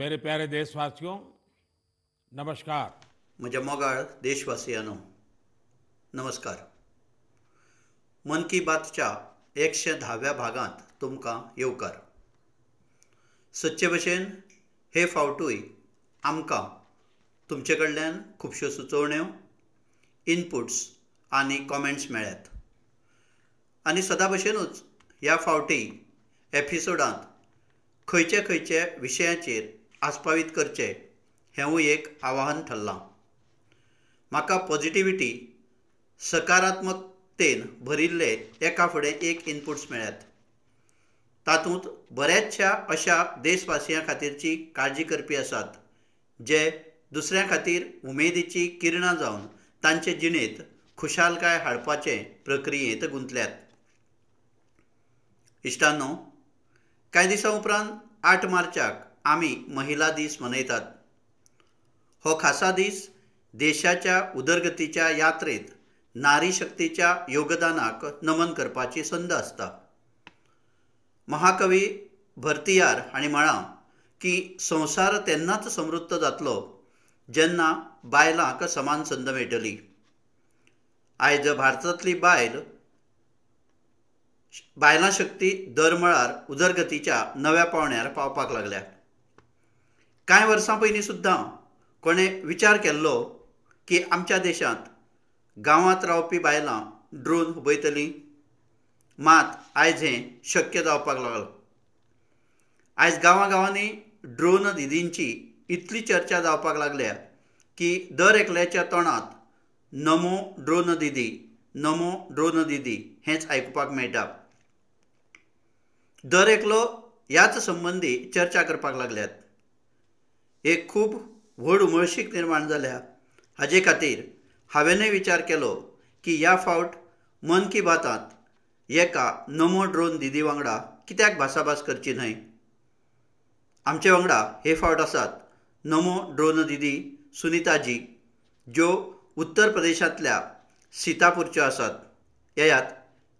मेरे प्यारे देशवासियों, नमस्कार। म्हज्या मोगाळ देशवासियांनो नमस्कार. मन की बातच्या 110व्या भागांत तुमकां येवकार. सदचे भशेन हे फावटूय आमकां तुमचे कडल्यान खुबश्यो सुचोवण्यो, इनपुट्स आनी कॉमेंट्स मेळ्ळ्यात. आनी सदां भशेनूच ह्या फावटी एपिसोडांत खंयचे खंयचे विशयाचेर आस्पावीत करचें हेंवूय एक आवाहन थारलां. म्हाका पॉझिटिव्हिटी, सकारात्मकतेन भरिल्ले एका फुडें एक इनपुट्स मेळ्ळ्यात. तातूंत बऱ्याचशा अशा देशवासियां खातीरची काळजी करपी आसात जे दुसऱ्यां खातीर उमेदीची किरणां जावन तांचे जिणेंत खुशालकाय हाडपाचे प्रक्रियेंत गुंतल्यात. इश्टांनो, कांय दिसां उपरांत 8 मार्चाक आमी महिला दीस मनयतात. हो खासा दीस देशाच्या उदरगतीच्या यात्रेंत नारी शक्तीच्या योगदानाक नमन करपाची संद आसता. महाकवी भरतियार हांणी म्हळां की संवसार तेन्नाच समृद्ध जातलो जेन्ना बायलांक समान संद मेळटली. आयज भारतांतली बायलां शक्ती दर मळार उदरगतीच्या नव्या पावंड्यार पावपाक लागल्या. कांय वर्सां पयलीं सुद्दां कोणें विचार केल्लो की आमच्या देशांत गांवांत रावपी बायलां ड्रोन हुबयतलीं? मात आयज हें शक्य जावपाक लागलां. आयज गांवांनी ड्रोन दिदींची इतली चर्चा जावपाक लागल्या की दर एकल्याच्या तोंडांत नमो ड्रोन दिदी, नमो ड्रोन दिदी हेंच आयकुपाक मेळटा. दर एकलो ह्याच संबंदी चर्चा करपाक लागल्यात. एक खूब व्हड उमळशीक निर्माण जाल्या. हाजे खातीर हांवेंनूय विचार केलो की ह्या फावट मन की बातांत एका नमो ड्रोन दिदी वांगडा कित्याक भासाभास करची न्हय. आमचे वांगडा हे फावट आसात नमो ड्रोन दिदी सुनीताजी, ज्यो उत्तर प्रदेशांतल्या सीतापूरच्यो आसात. येयात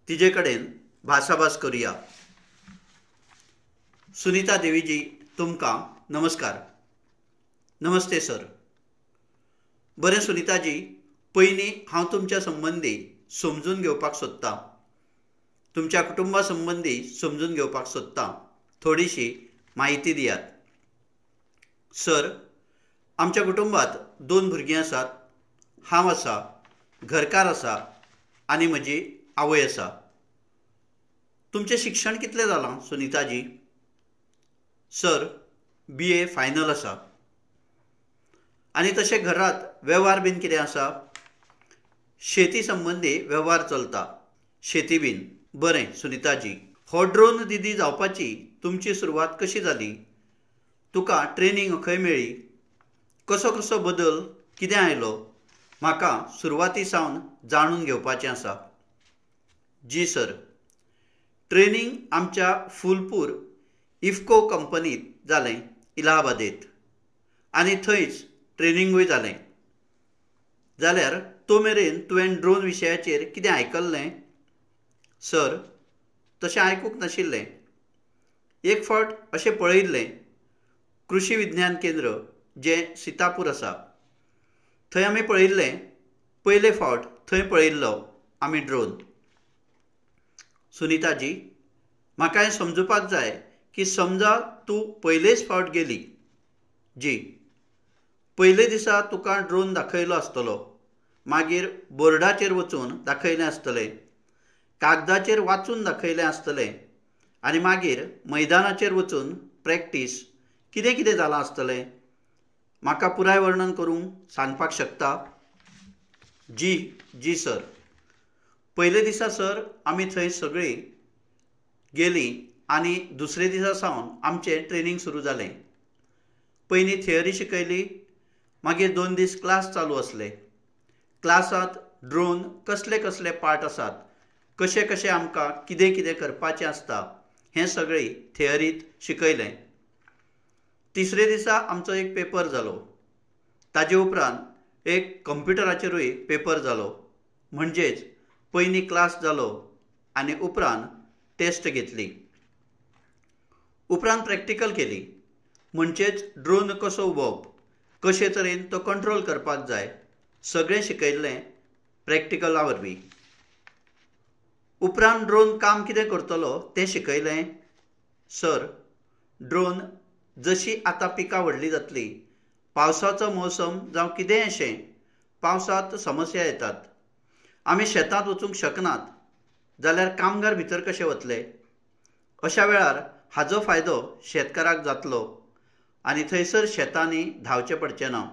तिजे कडेन भासाभास करुया. सुनीता देवीजी, तुमकां नमस्कार. नमस्ते सर. बरें सुनीताजी, पयलीं हांव तुमच्या संबंदी समजून घेवपाक सोदतां. तुमच्या कुटुंबा संबंदी समजून घेवपाक सोदतां. थोडीशी म्हायती दियात. सर, आमच्या कुटुंबांत 2 भुरगीं आसात. हांव आसा, घरकार आसा आनी म्हजी आवय आसा. तुमचें शिक्षण कितलें जालां सुनीताजी? सर, BA फायनल आसा. आनी तशें घरांत वेव्हार बीन कितें आसा? शेती संबंदी वेव्हार चलता. शेती बीन. बरें सुनीताजी, हो ड्रोन दिदी जावपाची तुमची सुरवात कशी जाली? तुका ट्रेनिंग खंय मेळ्ळी? कसो कसो बदल कितें आयलो? म्हाका सुरवाती सावन जाणून घेवपाचें आसा. जी सर, ट्रेनिंग आमच्या फुलपूर इफ्को कंपनींत जालें इलाहाबादेंत. आनी थंयच ट्रेनिंगूय जालें. जाल्यार तो मेरेन तुवें ड्रोन विशयाचेर कितें आयकल्लें? सर, तशें आयकूंक नाशिल्लें. एक फावट अशें पळयिल्लें. कृशी विज्ञान केंद्र जें सीतापूर आसा थंय आमी पळयिल्लें. पयले फावट थंय पळयिल्लो आमी ड्रोन. सुनीताजी, म्हाका हें समजुपाक जाय की समजा तूं पयलेच फावट गेली. जी. पयले दिसा तुका ड्रोन दाखयलो आसतलो. मागीर बोर्डाचेर वचून दाखयलें आसतलें. कागदाचेर वाचून दाखयलें आसतलें. आनी मागीर मैदानाचेर वचून प्रॅक्टीस कितें कितें जालां आसतलें. म्हाका पुराय वर्णन करून सांगपाक शकता? जी सर. पयले दिसा सर आमी थंय सगळीं गेलीं आनी दुसरे दिसा सावन आमचें ट्रेनिंग सुरू जालें. पयलीं थियरी शिकयली. मागीर 2 दीस क्लास चालू आसले. क्लासांत ड्रोन कसले कसले पार्ट आसात, कशें कशें आमकां कितें कितें करपाचें आसता हें सगळें थियरींत शिकयलें. तिसरे दिसा आमचो एक पेपर जालो. ताजे उपरांत एक कंप्युटराचेरूय पेपर जालो. म्हणजेच पयलीं क्लास जालो आनी उपरांत टेस्ट घेतली. उपरांत प्रॅक्टिकल केली. म्हणजेच ड्रोन कसो उबोवप, कशे तरेन तो कंट्रोल करपाक जाय, सगळें शिकयल्लें प्रॅक्टिकला वरवीं. उपरांत ड्रोन काम कितें करतलो तें शिकयलें. सर, ड्रोन जशी आतां पिकां व्हडली जातली, पावसाचो मौसम जावं कितेंय अशें, पावसांत समस्या येतात. आमी शेतांत वचूंक शकनात जाल्यार कामगार भितर कशे वतले? अशा वेळार हाचो फायदो शेतकाराक जातलो आनी थंयसर शेतांनी धांवचें पडचें ना.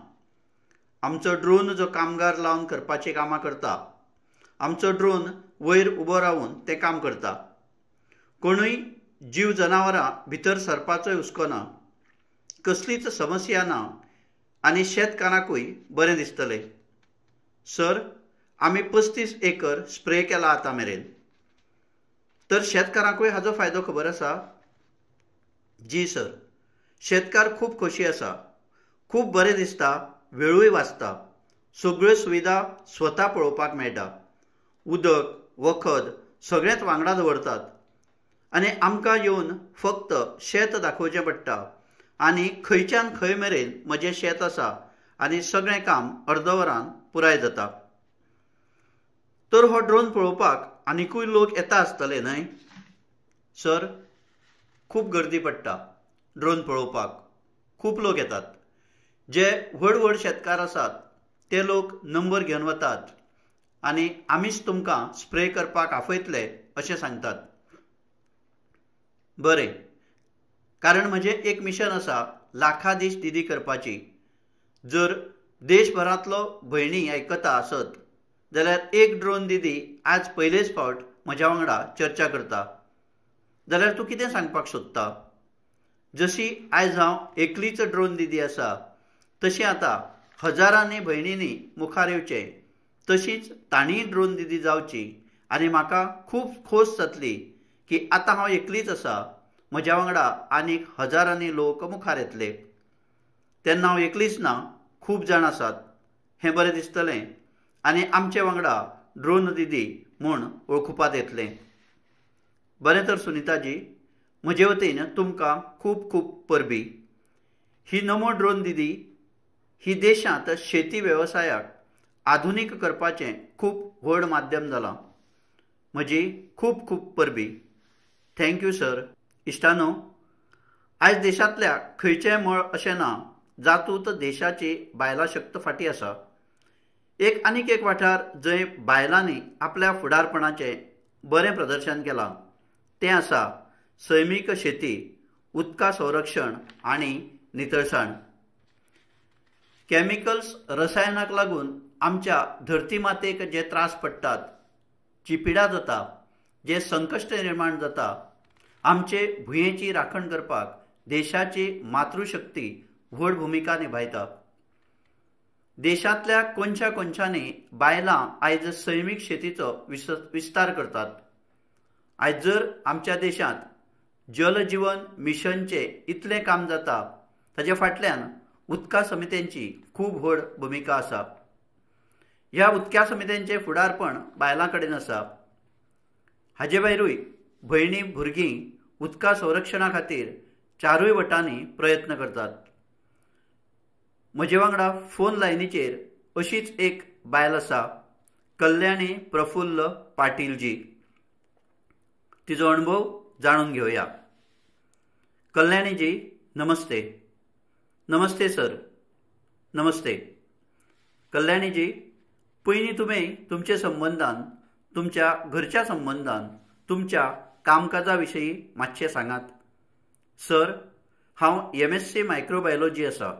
आमचो ड्रोन जो कामगार लावन करपाचीं कामां करता, आमचो ड्रोन वयर उबो रावन तें काम करता. कोणूय जीव जनावरां भितर सरपाचोय हुस्को ना, कसलीच समस्या ना आनी शेतकारांकूय बरें दिसतलें. सर, आमी 35 एकर स्प्रे केला आतां मेरेन. तर शेतकारांकूय हाचो फायदो खबर आसा? जी सर, शेतकार खूब खोशी आसा, खूब बरें दिसता, वेळूय वाचता, सगळ्यो सुविधा स्वता पळोवपाक मेळटा. उदक, वखद सगळेंच वांगडा दवरतात आनी आमकां येवन फक्त शेत दाखोवचें पडटा आनी खंयच्यान खंय मेरेन म्हजें शेत आसा आनी सगळें काम अर्दवरान पुराय जाता. तर हो ड्रोन पळोवपाक आनिकूय लोक येता आसतले न्हय? सर, खूब गर्दी पडटा ड्रोन पळोवपाक. खूब लोक येतात. जे व्हड व्हड शेतकार आसात ते लोक नंबर घेवन वतात आनी आमीच तुमकां स्प्रे करपाक आफयतले अशें सांगतात. बरें, कारण म्हजें एक मिशन आसा लाखादीश दिदी करपाची. जर देशभरांतलो भयणी आयकता आसत जाल्यार एक ड्रोन दिदी आज पयलेच फावट म्हज्या वांगडा चर्चा करता. जाल्यार तूं कितें सांगपाक सोदता? जशी आयज हांव एकलीच ड्रोन दिदी आसा, तशी आतां हजारांनी भयणींनी मुखार येवचें, तशीच ताणीय ड्रोन दिदी जावची आनी म्हाका खूब खोस जातली की आतां हांव एकलीच आसा, म्हज्या वांगडा आनीक हजारांनी लोक मुखार येतले. तेन्ना हांव एकलीच ना, खूब जाण आसात, हें बरें दिसतलें आनी आमचे वांगडा ड्रोन दिदी म्हूण वळखुपात येतलें. बरें तर सुनीताजी, म्हजे वतीन तुमकां खूब खूब परबीं. ही नमो ड्रोन दिदी ही देशांत शेती वेवसायाक आधुनीक करपाचें खूब व्हड माध्यम जालां. म्हजी खूब खूब परबीं. Thank you sir. इश्टानो, आयज देशांतल्या खंयचेय मळ अशें ना जातूंत देशाची बायलां शक्त फाटीं आसा. आनीक एक वाठार जंय बायलांनी आपल्या फुडारपणाचें बरें प्रदर्शन केलां तें आसा सैमीक शेती, उदका संरक्षण आनी नितळसाण. कॅमिकल्स, रसायनाक लागून आमच्या धरती मातेक जे त्रास पडटात, जी पिडा जाता, जे संकश्ट निर्माण जाता, आमचे भुंयेची राखण करपाक देशाची मातृशक्ती व्हड भुमिका निभायता. देशांतल्या कोनशा कोनशांनी बायलां आयज सैमीक शेतीचो विस्तार करतात. आयज जर आमच्या देशांत जल जीवन मिशनचे इतलें काम जाता, ताचे फाटल्यान उदका समित्यांची खूब व्हड भुमिका आसा. ह्या उदका समित्यांचें फुडारपण बायलां कडेन आसा. हाचे भायरूय भयणी भुरगीं उदका संरक्षणा खातीर चारूय वटांनी प्रयत्न करतात. म्हजे वांगडा फोन लायनीचेर अशीच एक बायल आसा, कल्याणी प्रफुल्ल पाटीलजी. तिचो अणभव जाणून घेवया. कल्याणीजी, नमस्ते. नमस्ते सर. नमस्ते. कल्याणीजी, पयलीं तुमी तुमच्या संबंदान, तुमच्या घरच्या संबंदान, तुमच्या कामकाजा विशयी मातशें सांगात. सर, हांव MSc मायक्रोबायोलॉजी आसा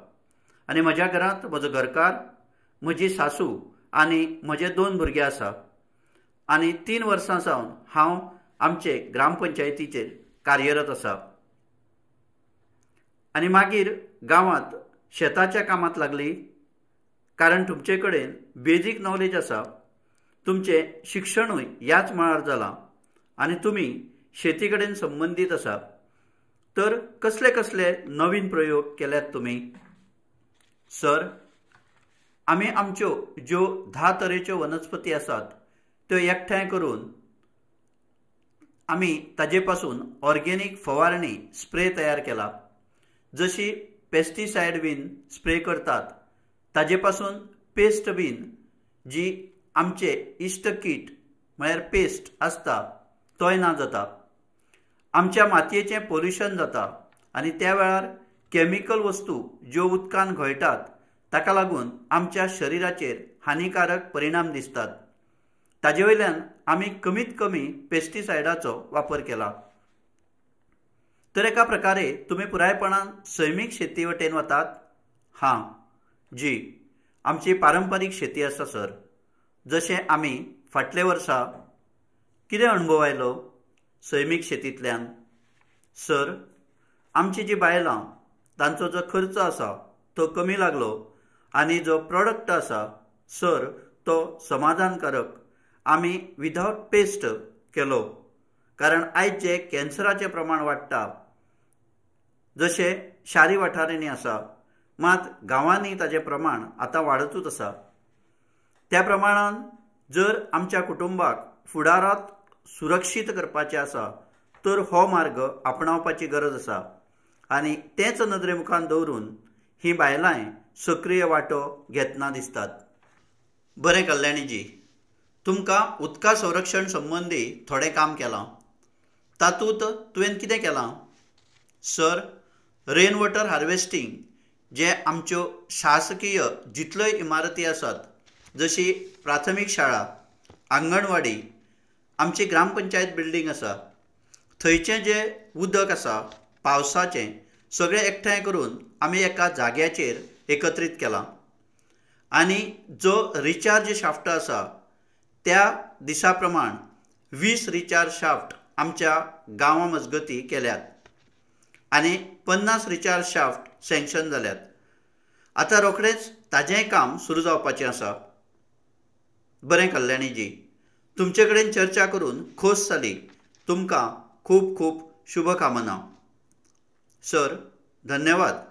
आनी म्हज्या घरांत म्हजो घरकार, म्हजी सासू आनी म्हजे 2 भुरगे आसा. आनी 3 वर्सां सावन हांव आमचे ग्रामपंचायतीचेर कार्यरत आसा. आनी मागीर गांवांत शेताच्या कामांत लागली. कारण तुमचे कडेन बेजीक नॉलेज आसा, तुमचें शिक्षणूय ह्याच मळार जालां आनी तुमी शेती कडेन संबंदीत आसा. तर कसले कसले नवीन प्रयोग केल्यात तुमी? सर, आमी आमच्यो ज्यो 10 तरेच्यो वनस्पती आसात त्यो एकठांय करून आमी ताजे पासून ऑर्गेनीक फवारणी स्प्रे तयार केला. जशी पेस्टिसायड बीन स्प्रे करतात ताजे पासून पेस्ट बीन जी आमचे इश्ट कीट म्हळ्यार पेस्ट आसता तोय ना जाता. आमच्या मातयेचें पोल्युशन जाता आनी त्या वेळार कॅमिकल वस्तू ज्यो उदकान घोळटात ताका लागून आमच्या शरिराचेर हानिकारक परिणाम दिसतात. ताजे वयल्यान आमी कमीत कमी पेस्टिसायडाचो वापर केला. तर एका प्रकारे तुमी पुरायपणान सैमीक शेती वटेन वतात? हां, जी, आमची पारंपारीक शेती आसा सर. जशें आमी फाटले वर्सा कितें अणभव आयलो सैमीक शेतींतल्यान? सर, आमची जी बायलां तांचो जो खर्च आसा तो कमी लागलो आनी जो प्रॉडक्ट आसा सर तो समाधानकारक आमी विदावट पेस्ट केलो. कारण आयज जे कॅन्सराचें प्रमाण वाडटा जशें शारी वाठारांनी आसा मात गांवांनी ताचें प्रमाण आतां वाडतूच आसा. त्या प्रमाणान जर आमच्या कुटुंबाक फुडारांत सुरक्षीत करपाचें आसा तर हो मार्ग आपणावपाची गरज आसा आनी तेंच नदरे मुखार दवरून ही बायलांय सक्रीय वांटो घेतना दिसतात. बरें कल्याणीजी, तुमकां उदका संरक्षण संबंदी थोडें काम केलां. तातूंत तुवें कितें केलां? सर, रेन वॉटर हार्वेस्टिंग जे आमच्यो शासकीय जितल्योय इमारती आसात जशी प्राथमीक शाळा, आंगणवाडी, आमची ग्रामपंचायत बिल्डींग आसा थंयचें जें उदक आसा पावसाचें सगळें एकठांय करून आमी एका जाग्याचेर एकत्रीत केलां. आनी जो रिचार्ज शाफ्ट आसा त्या दिसा प्रमाण 20 रिचार्ज शाफ्ट आमच्या गांवा मजगती केल्यात आनी 50 रिचार्ज शाफ्ट सँक्शन जाल्यात. आतां रोखडेंच ताजेंय काम सुरू जावपाचें आसा. बरें कल्याणीजी, तुमचे कडेन चर्चा करून खोस जाली. तुमकां खूब खूब शुभकामना. सर, धन्यवाद.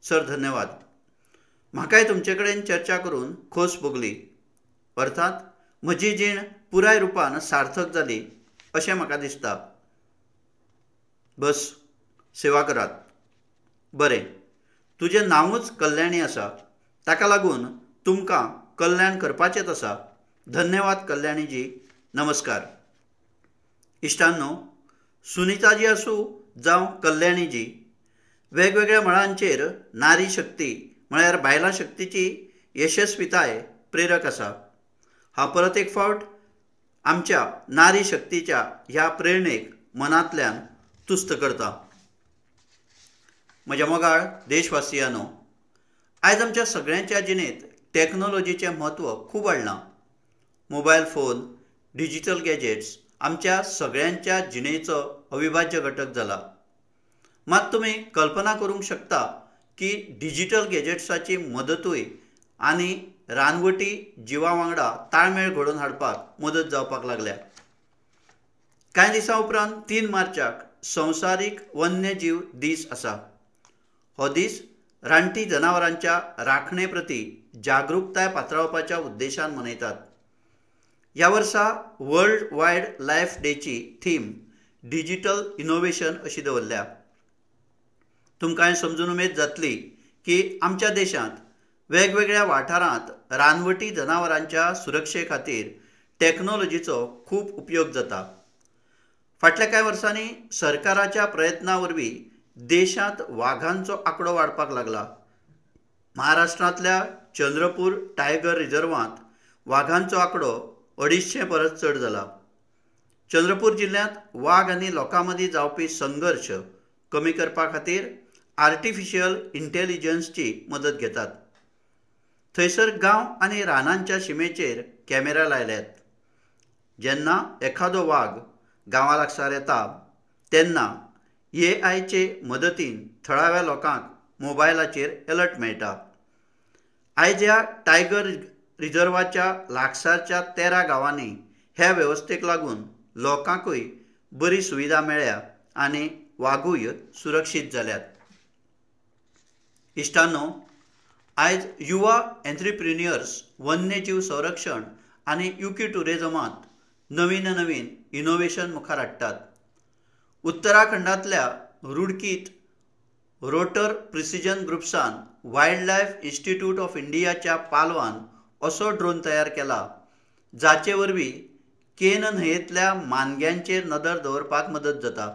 सर, धन्यवाद. म्हाकाय तुमचे कडेन चर्चा करून खोस भोगली. अर्थात म्हजी जीण पुराय रुपान सार्थक जाली अशें म्हाका दिसता. बस, सेवा करात. बरें, तुजें नांवूच कल्याणी आसा ताका लागून तुमकां कल्याण करपाचेंच आसा. धन्यवाद कल्याणीजी. नमस्कार. इश्टांनो, सुनीताजी आसूं जावं कल्याणीजी, वेगवेगळ्या मळांचेर नारी शक्ती म्हळ्यार बायलां शक्तीची यशस्वीताय प्रेरक आसा. हांव परत एक फावट आमच्या नारी शक्तीच्या ह्या प्रेरणेक मनांतल्यान तुस्त करतां. म्हज्या मोगाळ देशवासियांनो, आयज आमच्या सगळ्यांच्या जिणेंत टॅक्नॉलॉजीचें म्हत्व खूब वाडलां. मोबायल फोन, डिजिटल गॅजेट्स आमच्या सगळ्यांच्या जिणेचो अविभाज्य घटक जाला. मात तुमी कल्पना करूंक शकता की डिजिटल गॅजेट्साची मदतूय आनी रानवटी जिवां वांगडा ताळमेळ घडोवन हाडपाक मदत जावपाक लागल्या. कांय दिसां उपरांत 3 मार्चाक संवसारीक वन्यजीव दीस आसा. हो दीस रानटी जनावरांच्या राखणे प्रती जागरूकताय पातळावपाच्या उद्देशान मनयतात. ह्या वर्सा वर्ल्ड वायल्ड लायफ डेची थीम डिजिटल इनोव्हेशन अशी दवरल्या. तुमकां हें समजून उमेद जातली की आमच्या देशांत वेगवेगळ्या वाठारांत रानवटी जनावरांच्या सुरक्षे खातीर टॅक्नॉलॉजीचो खूब उपयोग जाता. फाटल्या कांय वर्सांनी सरकाराच्या प्रयत्नां वरवीं देशांत वाघांचो आंकडो वाडपाक लागला. महाराष्ट्रांतल्या चंद्रपूर टायगर रिझर्वांत वाघांचो आंकडो 250 परस चड जाला. चंद्रपूर जिल्ल्यांत वाघ आनी लोकां मदीं जावपी संघर्श कमी करपा खातीर आर्टिफिशियल इंटेलिजन्सची मदत घेतात. थंयसर गांव आनी रानांच्या शिमेचेर कॅमेरा लायल्यात. जेन्ना एखादो वाघ गांवा लागसार येता तेन्ना AI मदतीन थळाव्या लोकांक मोबायलाचेर अलर्ट मेळटा. आयज ह्या टायगर रिझर्वाच्या लागसारच्या 13 गांवांनी ह्या वेवस्थेक लागून लोकांकूय बरी सुविधा मेळ्ळ्या आनी वाघूय सुरक्षीत जाल्यात. इश्टांनो, आयज युवा एंट्रप्रिन्युअर्स वन्यजीव संरक्षण आनी युकी टुरिझमांत नवीन नवीन इनोव्हेशन मुखार हाडटात. उत्तराखंडांतल्या रुडकीत रोटर प्रिसिजन ग्रुप्सान वायल्ड लायफ इन्स्टिट्यूट ऑफ इंडियाच्या पालवान असो ड्रोन तयार केला जाचे वरवीं केन न्हंयेंतल्या मानग्यांचेर नदर दवरपाक मदत जाता।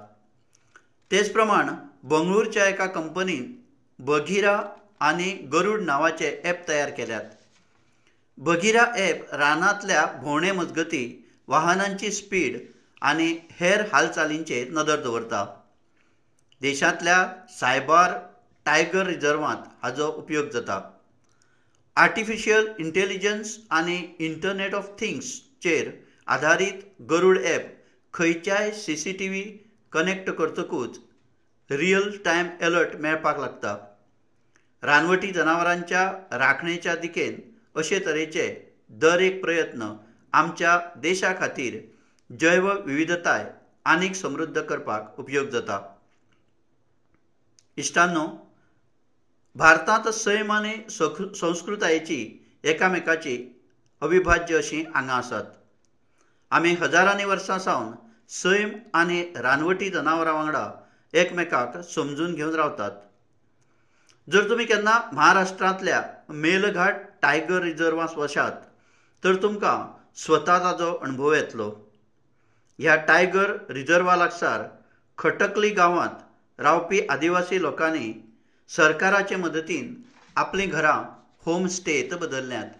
तेच प्रमाण बंगळूरच्या एका कंपनीन बघिरा आनी गरुड नांवाचे ॲप तयार केल्यात। बघिरा ॲप रानांतल्या भोंवडे मजगती वाहनांची स्पीड आनी हेर हालचालींचेर नदर दवरता। देशांतल्या सायबर टायगर रिझर्वांत हाचो उपयोग जाता। आर्टिफिशियल इंटेलिजन्स आनी इंटरनेट ऑफ थिंग्सचेर आधारीत गरुड ॲप खंयच्याय CCTV कनेक्ट करतकूच रियल टायम अलर्ट मेळपाक लागता। रानवटी जनावरांच्या राखणेच्या दिकेन अशे तरेचे दर एक प्रयत्न आमच्या देशा खातीर जैव विविधताय आनीक समृद्ध करपाक उपयोग जाता। इश्टांनो, भारतांत सैम आनी संस्कृतायेची एकामेकाची अविभाज्य अशीं आंगां आसात। आमी हजारांनी वर्सां सावन सैम आनी रानवटी जनावरां वांगडा एकमेकाक समजून घेवन रावतात। जर तुमी केन्ना महाराष्ट्रांतल्या मेलघाट टायगर रिझर्वांत वशात तर तुमकां स्वता ताचो अणभव येतलो। ह्या टायगर रिझर्वा लागसार खटकली गांवांत रावपी आदिवासी लोकांनी सरकाराचे मदतीन आपलीं घरां होम स्टेत बदल्ल्यांत।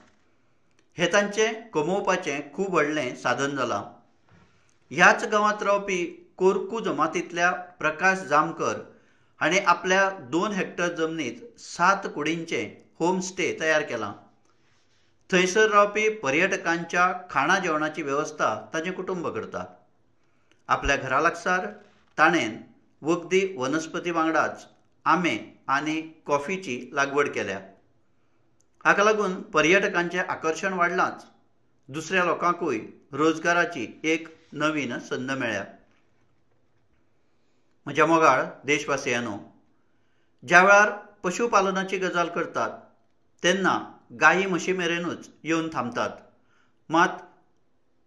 हें तांचें कमोवपाचें खूब व्हडलें साधन जालां। ह्याच गांवांत रावपी कोरकू जमातींतल्या प्रकाश जामकर हाणें आपल्या 2 हेक्टर जमनीत 7 कुडींचें होम स्टे तयार केलां। थंयसर रावपी पर्यटकांच्या खाणा जेवणाची वेवस्था ताचें कुटुंब करता। आपल्या घरा लागसार ताणें वखदी वनस्पती वांगडाच आंबे आनी कॉफीची लागवड केल्या। हाका लागून पर्यटकांचें आकर्शण वाडलांच, दुसऱ्या लोकांकूय रोजगाराची एक नवीन संद मेळ्ळ्या। म्हज्या मोगाळ देशवासियांनो, ज्या वेळार पशुपालनाची गजाल करतात तेन्ना गायी म्हशी मेरेनूच येवन थांबतात। मात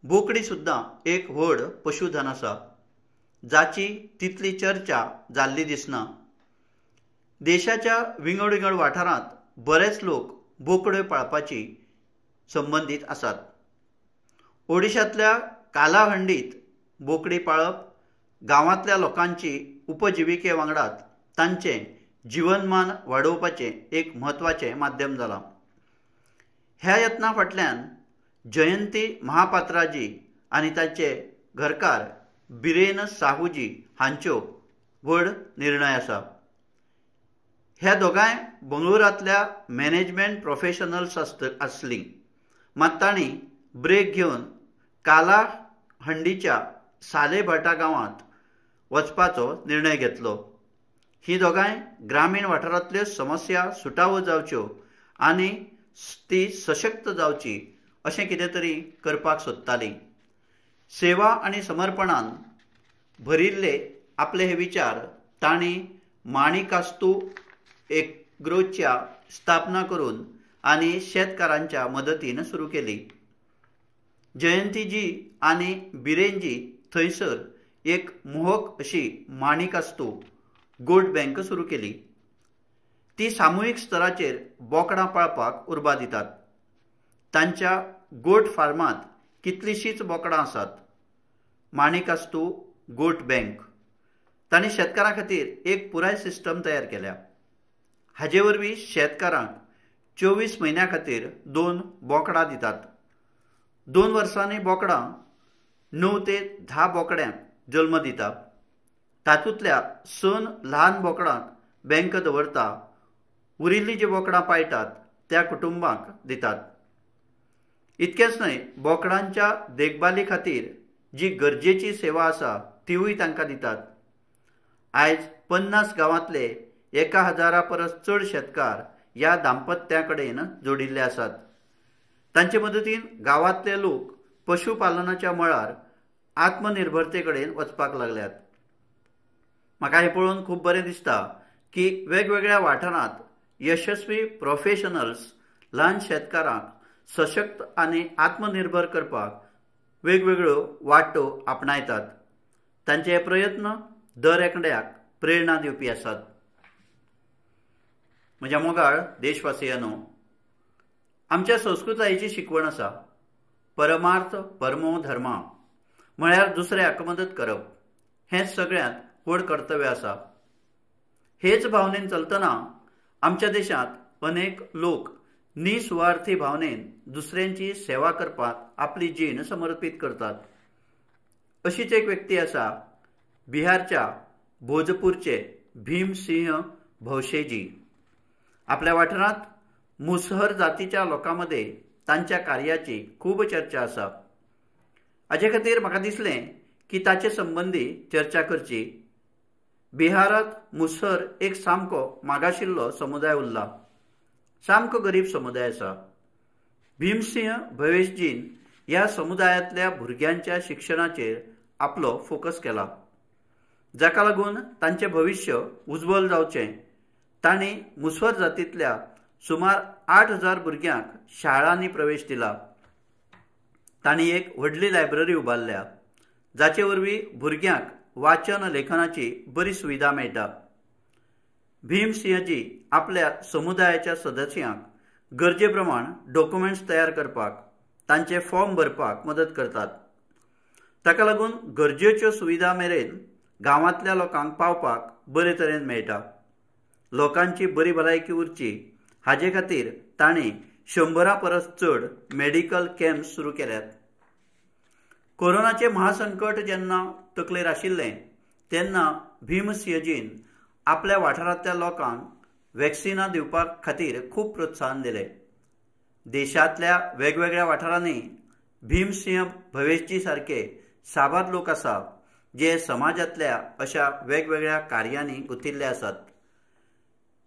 बोकडी सुद्दां एक व्हड पशुधन आसा जाची तितली चर्चा जाल्ली दिसना। देशाच्या विंगड विंगड वाठारांत बरेच लोक बोकड्यो पाळपाची संबंदीत आसात। ओडिशांतल्या कालाहंडीत बोकडी पाळप गांवांतल्या लोकांची उपजिविके वांगडाच तांचें जीवनमान वाडोवपाचें एक म्हत्वाचें माध्यम जालां। ह्या यत्ना फाटल्यान जयंती महापात्राजी आनी ताचे घरकार बिरेन साहूजी हांच्यो व्हड निर्णय आसा। ह्या दोगांय बंगळुरांतल्या मॅनेजमेंट प्रोफेशनल्स आसलीं, मात तांणी ब्रेक घेवन कालाहंडीच्या सालेभाटा गांवांत वचपाचो निर्णय घेतलो। ही दोगांय ग्रामीण वाठारांतल्यो समस्या सुटावो जावच्यो आनी ती सशक्त जावची अशें कितें तरी करपाक सोदतालीं। सेवा आनी समर्पणान भरिल्ले आपले हे विचार तांणी माणिकास्तू एग्रोच्या स्थापना करून आनी शेतकारांच्या मदतीन सुरू केली। जयंतीजी आनी बिरेनजी थंयसर एक मोहक अशी माणिकास्तू गोट बँक सुरू केली। ती सामुहीक स्तराचेर बोकडां पाळपाक उर्बा दितात। तांच्या गोट फार्मांत कितलींशींच बोकडां आसात। माणिकास्तू गोट बँक तांणी शेतकारां खातीर एक पुराय सिस्टम तयार केल्या। हाचे वरवीं शेतकारांक 24 म्हयन्यां खातीर 2 बोकडां दितात। 2 वर्सांनी बोकडां 9 ते 10 बोकड्यांक जल्म दिता। तातूंतल्या 6 ल्हान बोकडांक बँक दवरता, उरिल्लीं जीं बोकडां पाळटात त्या कुटुंबांक दितात। इतकेंच न्हय, बोकडांच्या देखभाली खातीर जी गरजेची सेवा आसा तिवूय तांकां दितात। आयज 50 गांवांतले 1000 परस चड शेतकार ह्या दांपत्या कडेन जोडिल्ले आसात। तांचे मदतीन गांवांतले लोक पशुपालनाच्या मळार आत्मनिर्भरते कडेन वचपाक लागल्यात। म्हाका हें पळोवन खूब बरें दिसता की वेगवेगळ्या वाठारांत यशस्वी प्रोफेशनल्स ल्हान शेतकारांक सशक्त आनी आत्मनिर्भर करपाक वेगवेगळ्यो वाटो आपणायतात। तांचे हे प्रयत्न दर एकल्याक प्रेरणा दिवपी आसात। म्हज्या मोगाळ देशवासियांनो, आमच्या संस्कृतायेची शिकवण आसा परमार्थ परमो धर्मा, म्हळ्यार दुसऱ्याक मदत करप हेंच सगळ्यांत व्हड कर्तव्य आसा. हेच भावनेन चलतना आमच्या देशांत अनेक लोक निस्वार्थी भावनेन दुसऱ्यांची सेवा करपाक आपली जीण समर्पीत करतात. अशीच एक व्यक्ती आसा बिहारच्या भोजपूरचे भीमसिंह भोवशेजी. आपल्या वाठारांत मुसहर जातीच्या लोकांमध्ये तांच्या कार्याची खूब चर्चा आसा. हाचे खातीर म्हाका दिसलें की ताचे संबंदी चर्चा करची. बिहारांत मुसहर एक सामको मागाशिल्लो समुदाय उरला, सामको गरीब समुदाय आसा. भीमसिंह भवेशजीन ह्या समुदायांतल्या भुरग्यांच्या शिक्षणाचेर आपलो फोकस केला. जाका लागून तांचें भविश्य उज्वल जावचें तांणी मुसहर जातींतल्या सुमार 8,000 भुरग्यांक शाळांनी प्रवेश दिला. तांणी एक व्हडली लायब्ररी उबारल्या, जाचे वरवीं भुरग्यांक वाचन लेखनाची बरी सुविधा मेळटा. भीमसिंहजी आपल्या समुदायाच्या सदस्यांक गरजे प्रमाण डॉक्युमेंट्स तयार करपाक, तांचे फॉर्म भरपाक मदत करतात. ताका लागून गरजेच्यो सुविधा मेरेन गांवांतल्या लोकांक पावपाक बरे तरेन मेळटा. लोकांची बरी भलायकी उरची हाजे खातीर तांणी 100 परस चड मेडिकल कॅम्प्स सुरू केल्यात. कोरोनाचें महासंकट जेन्ना तकलेर आशिल्लें तेन्ना भीमसिंहजीन आपल्या वाठारांतल्या लोकांक वॅक्सिनां दिवपा खातीर खूब प्रोत्साहन दिलें. देशांतल्या वेगवेगळ्या वाठारांनी भीमसिंह भवेशजी सारके साबार लोक आसा जे समाजांतल्या अशा वेगवेगळ्या कार्यांनी गुंथिल्ले आसात.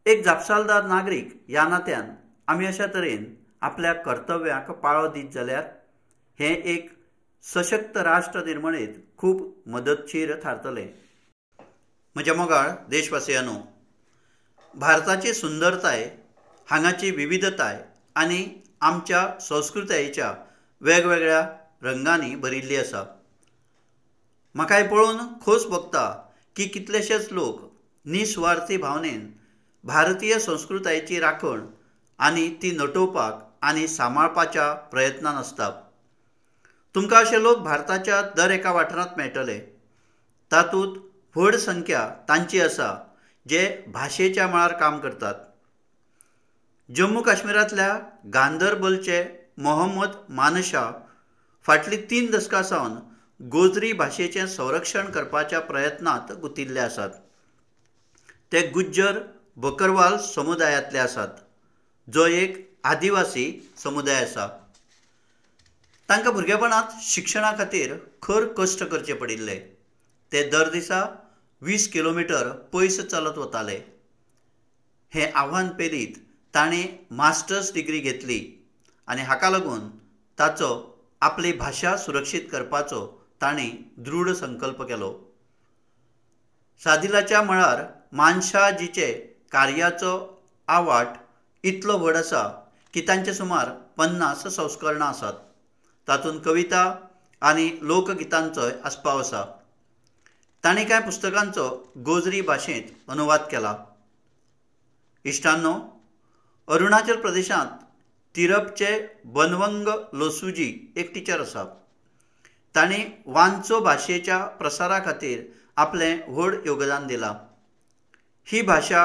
एक जापसालदार नागरीक ह्या नात्यान आमी अशा तरेन आपल्या कर्तव्याक पाळो दीत जाल्यार हें एक सशक्त राष्ट्र निर्माणेंत खूब मदतशीर थारतलें. म्हज्या मोगाळ देशवासियांनो, भारताची सुंदरताय, हांगाची विविधताय आनी आमच्या संस्कृतायेच्या वेगवेगळ्या रंगांनी भरिल्ली आसा. म्हाका हें पळोवन खोस भोगता की कितलेशेच लोक निस्वार्थी भावनेन भारतीय संस्कृतायेची राखण आनी ती नटोवपाक आनी सांबाळपाच्या प्रयत्नांत आसतात. तुमकां अशे लोक भारताच्या दर एका वाठारांत मेळटले. तातूंत व्हड संख्या तांची आसा जे भाशेच्या मळार काम करतात. जम्मू काश्मीरांतल्या गांदरबलचे मोहम्मद मानशाह फाटलीं 3 दशकां सावन गोजरी भाशेचें संरक्षण करपाच्या प्रयत्नांत गुंतिल्ले आसात. ते गुज्जर बकरवाल समुदायांतले आसात, जो एक आदिवासी समुदाय आसा. तांकां भुरगेपणांत शिक्षणा खातीर खर कश्ट करचे पडिल्ले. ते दर दिसा 20 किलोमीटर पयस चलत वताले. हें आव्हान पेलीत ताणें मास्टर्स डिग्री घेतली आनी हाका लागून ताचो आपली भाशा सुरक्षीत करपाचो ताणें दृढ संकल्प केलो. सादिलाच्या मळार मानशाहजीचे कार्याचो आवाठ इतलो व्हड आसा की तांचे सुमार 50 संस्करणां आसात. तातूंत कविता आनी लोकगितांचोय आस्पाव आसा. तांणी कांय पुस्तकांचो गोजरी भाशेंत अनुवाद केला. इश्टांनो, अरुणाचल प्रदेशांत तिरपचे बनवंग लोसुजी एक टिचर आसा. तांणी वांचो भाशेच्या प्रसारा खातीर आपलें व्हड योगदान दिलां. ही भाशा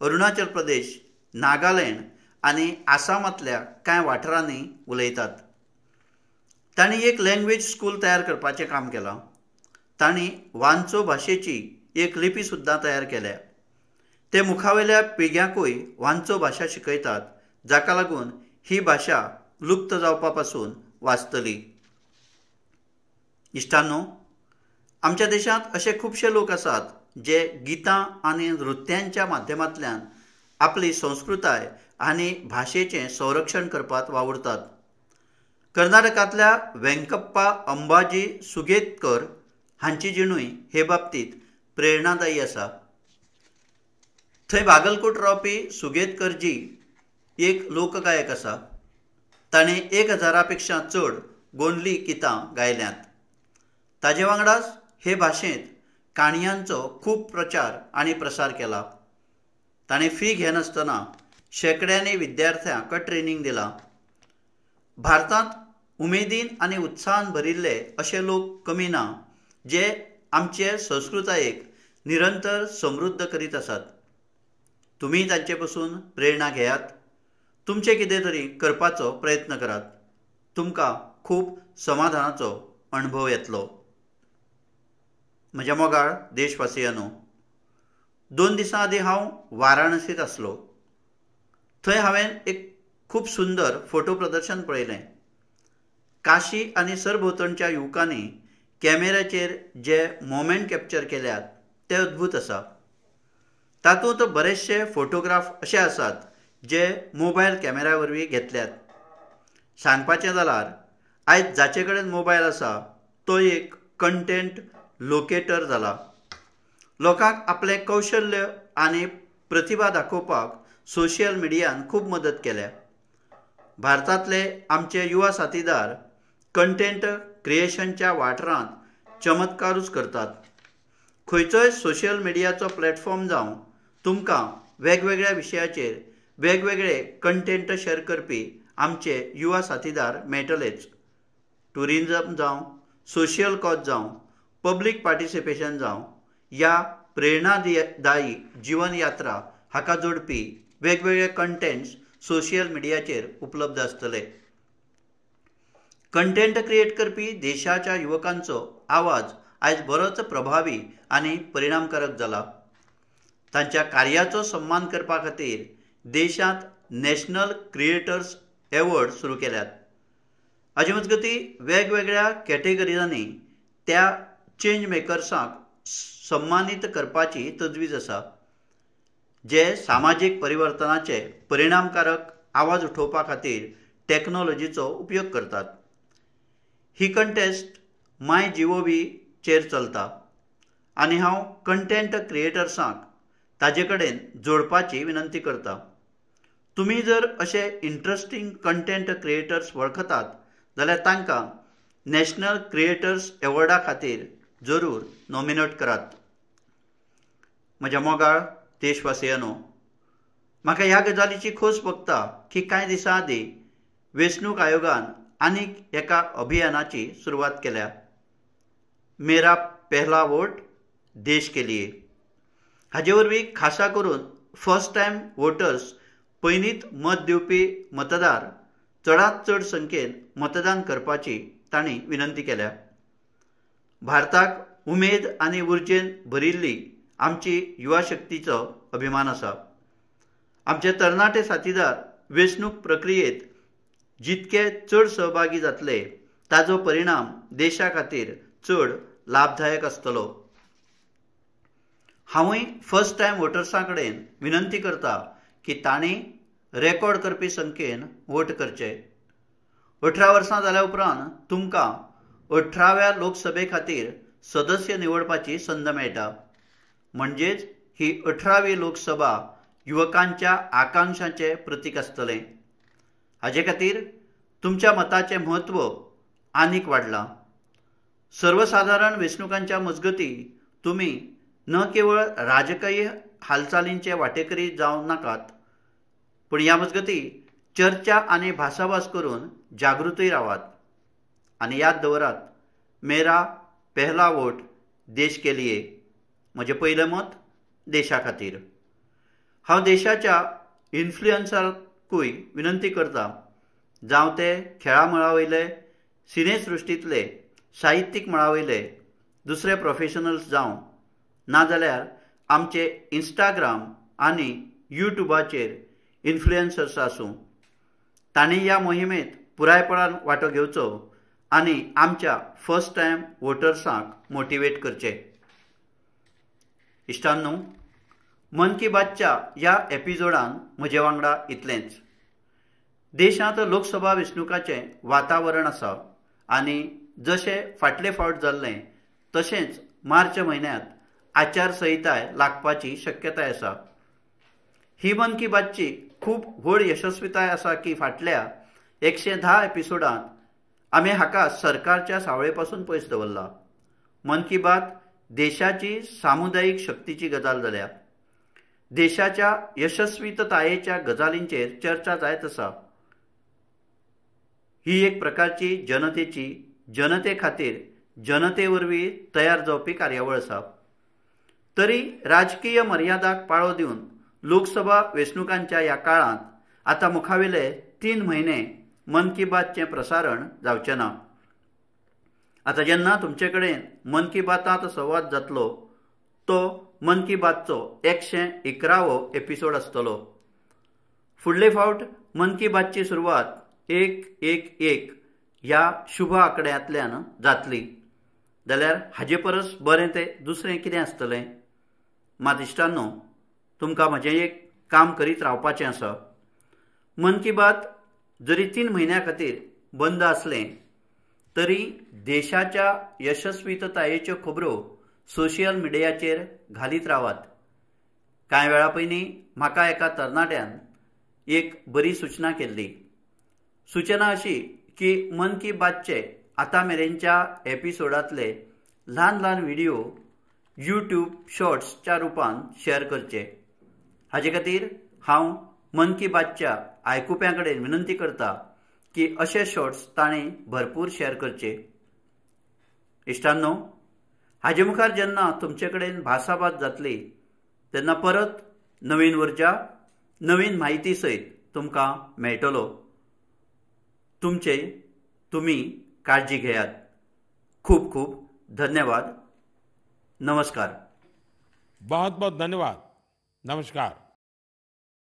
अरुणाचल प्रदेश, नागालँड आनी आसामांतल्या कांय वाठारांनी उलयतात. तांणी एक लँग्वेज स्कूल तयार करपाचें काम केलां. तांणी वांचो भाशेची एक लिपी सुद्दां तयार केल्या. ते मुखावेल्या पिळग्यांकूय वांचो भाशा शिकयतात, जाका लागून ही भाशा लुप्त जावपा पासून वाचतली. इश्टांनो, आमच्या देशांत असे खुबशे लोक आसात जे गितां आनी नृत्यांच्या माध्यमांतल्यान आपली संस्कृताय आनी भाशेचें संरक्षण करपाक वावुरतात. कर्नाटकांतल्या वेंकप्पा अंबाजी सुगेतकर हांची जिणूय हे बाबतींत प्रेरणादायी आसा. थंय बागलकोट रावपी सुगेतकरजी एक लोकगायक आसा. ताणें 1000 पेक्षा चड गोंडली गितां गायल्यांत. ताजे वांगडाच हे भाशेंत काणयांचो खूब प्रचार आनी प्रसार केला. ताणें फी घेनासतना शेकड्यांनी विद्यार्थ्यांक ट्रेनिंग दिला। भारतांत उमेदीन आनी उत्साहान भरिल्ले अशे लोक कमी ना जे आमचे संस्कृतायेक निरंतर समृद्ध करीत आसात। तुम्ही तांचे पासून प्रेरणा घेयात, तुमचे कितें तरी करपाचो प्रयत्न करात। तुमकां खूब समाधानाचो अणभव येतलो। म्हज्या मोगाळ देशवासियांनो, 2 दिसां आदीं हांव वाराणसींत आसलो। थंय हांवें एक खूब सुंदर फोटो प्रदर्शन पळयलें। काशी आनी सरभोंवतणच्या युवकांनी कॅमेऱ्याचेर जे मोमेंट कॅप्चर केल्यात ते अद्भुत आसा। तातूंत बरेचशे फोटोग्राफ अशे आसात जे मोबायल कॅमेरा वरवीं घेतल्यात। सांगपाचें जाल्यार आयज जाचे कडेन मोबायल आसा तो एक कंटेंट लोकेटर जाला। लोकांक आपले कौशल्य आनी प्रतिभा दाखोवपाक सोशल मिडियान खूब मदत केल्या। भारतांतले आमचे युवा साथीदार कंटेंट क्रिएशनच्या वाठारांत चमत्कारूच करतात। खंयचोय सोशल मिडियाचो प्लॅटफॉर्म जावं तुमकां वेगवेगळ्या विशयाचेर वेगवेगळे कंटेंट शेअर करपी आमचे युवा साथीदार मेळटलेच। टुरिजम जावं, सोशल कॉज जावं, पब्लीक पार्टिसिपेशन जावं, या प्रेरणादायी जीवन यात्रा हाका जोडपी वेगवेगळे कंटेंट्स सोशल मिडियाचेर उपलब्ध आसतले। कंटेंट क्रिएट करपी देशाच्या युवकांचो आवाज आयज बरोच प्रभावी आनी परिणामकारक जाला। तांच्या कार्याचो सन्मान करपा खातीर देशांत नॅशनल क्रिएटर्स एवॉर्ड सुरू केल्यात। हाचे मजगतीं वेगवेगळ्या कॅटेगरीजांनी त्या चेंज मेकर्सांक सन्मानीत करपाची तजवीज आसा जे सामाजीक परिवर्तनाचे परिणामकारक आवाज उठोवपा खातीर टॅक्नॉलॉजीचो उपयोग करतात। ही कंटेस्ट MyGov चेर चलता आनी हांव कंटेंट क्रिएटर्सांक ताजे कडेन जोडपाची विनंती करता। तुमी जर अशे इंट्रस्टिंग कंटेंट क्रिएटर्स वळखतात जाल्यार तांकां नॅशनल क्रिएटर्स एवॉर्डा खातीर जरूर नॉमिनेट करात। म्हज्या मोगाळ देशवासियांनो, म्हाका ह्या गजालीची खोस भोगता की कांय दिसां आदीं वेंचणूक आयोगान आनीक एका अभियानाची सुरवात केल्या। मेरा पहला वोट देश के लिए। हाजे वरवीं खासा करून फर्स्ट टायम वोटर्स पयलींच मत दिवपी मतदार चडांत चड संख्येन मतदान करपाची तांणी विनंती केल्या। भारताक उमेद आनी उर्जेन भरिल्ली आमची युवा शक्तीचो अभिमान आसा। आमचे तरणाटे साथीदार वेंचणूक प्रक्रियेत जितके चड सहभागी जातले ताजो परिणाम देशा खातीर चड लाभदायक आसतलो। हांवूय फर्स्ट टायम वोटर्सां कडेन विनंती करता की तांणी रेकॉर्ड करपी संख्येन वोट करचे। 18 वर्सां जाल्या उपरांत तुमकां 18व्या लोकसभे खातीर सदस्य निवडपाची संद मेळटा। म्हणजेच ही 18वी लोकसभा युवकांच्या आकांक्षांचें प्रतीक आसतलें। हाजे खातीर तुमच्या मताचें म्हत्व आनीक वाडलां। सर्वसाधारण वेंचणुकांच्या मजगतीं तुमी न केवळ राजकीय हालचालींचे वांटेकरी जावं नाकात, पूण ह्या मजगतीं चर्चा आनी भासाभास करून जागृतय रावात। आनी याद दवरात, मेरा पहला वोट देश के लिए। म्हजें पयलें मत देशा खातीर। हांव देशाच्या इन्फ्लुएन्सरांकूय विनंती करता, जावं ते खेळा मळा वयले, सिनेसृश्टींतले, साहित्यीक मळा वयले, दुसरे प्रोफेशनल्स जावं नाजाल्यार आमचे इंस्टाग्राम आनी यूट्यूबाचेर इन्फ्लुएन्सर्स आसूं, तांणी ह्या मोहिमेंत पुरायपणान वांटो घेवचो आनी आमच्या फर्स्ट टायम वोटर्सांक मोटिवेट करचें। इश्टांनो, मन की बातच्या ह्या एपिसोडान म्हजे वांगडा इतलेंच। देशांत लोकसभा वेंचणुकाचें वातावरण आसा आनी जशें फाटले फावट जाल्लें तशेंच मार्च म्हयन्यांत आचारसंहिताय लागपाची शक्यताय आसा। ही मन की बातची खूब व्हड यशस्वीताय आसा की फाटल्या 110 एपिसोडांत आमी हाका सरकारच्या सावळे पासून पयस दवरला। मन की बात देशाची सामुदायिक शक्तीची गजाल जाल्या। देशाच्या यशस्वीतायेच्या गजालींचेर चर्चा जायत आसा। ही एक प्रकारची जनतेची जनते खातीर जनते वरवीं तयार जावपी कार्यावळ आसा। तरी राजकीय मर्यादाक पाळो दिवन लोकसभा वेंचणुकांच्या ह्या काळांत आता मुखावेले 3 म्हयने मन की बातचें प्रसारण जावचें ना। आता जेन्ना तुमचे कडेन मन की बातांत संवाद जातलो तो मन की बातचो 111वो एपिसोड आसतलो। फुडले फावट मन की बातची सुरवात 111 ह्या शुभ आंकड्यांतल्यान जातली जाल्यार हाचे परस बरें तें दुसरें कितें आसतलें। मात इश्टांनो, तुमकां म्हजें एक काम करीत रावपाचें आसा। मन की बात जरी 3 म्हयन्यां खातीर बंद आसलें तरी देशाच्या यशस्वीतायेच्यो खबरो सोशियल मिडियाचेर घालीत रावात। कांय वेळा पयलीं म्हाका एका तरणाट्यान एक बरी सूचना केल्ली। सूचना अशी की मन की बातचे आतां मेरेनच्या एपिसोडांतले ल्हान ल्हान व्हिडिओ यूट्यूब शॉर्ट्सच्या रुपान शेअर करचे। हाचे खातीर हांव मन की बातच्या आयकुप्यां कडेन विनंती करता की अशे शॉर्ट्स ताणें भरपूर शेअर करचे। इश्टांनो, हाचे मुखार जेन्ना तुमचे कडेन भासाभास जातली तेन्ना परत नवीन उर्जा नवीन म्हायती सयत तुमकां मेळटलो। तुमी काळजी घेयात। खूब खूब धन्यवाद। नमस्कार। बहुत बहुत धन्यवाद। नमस्कार।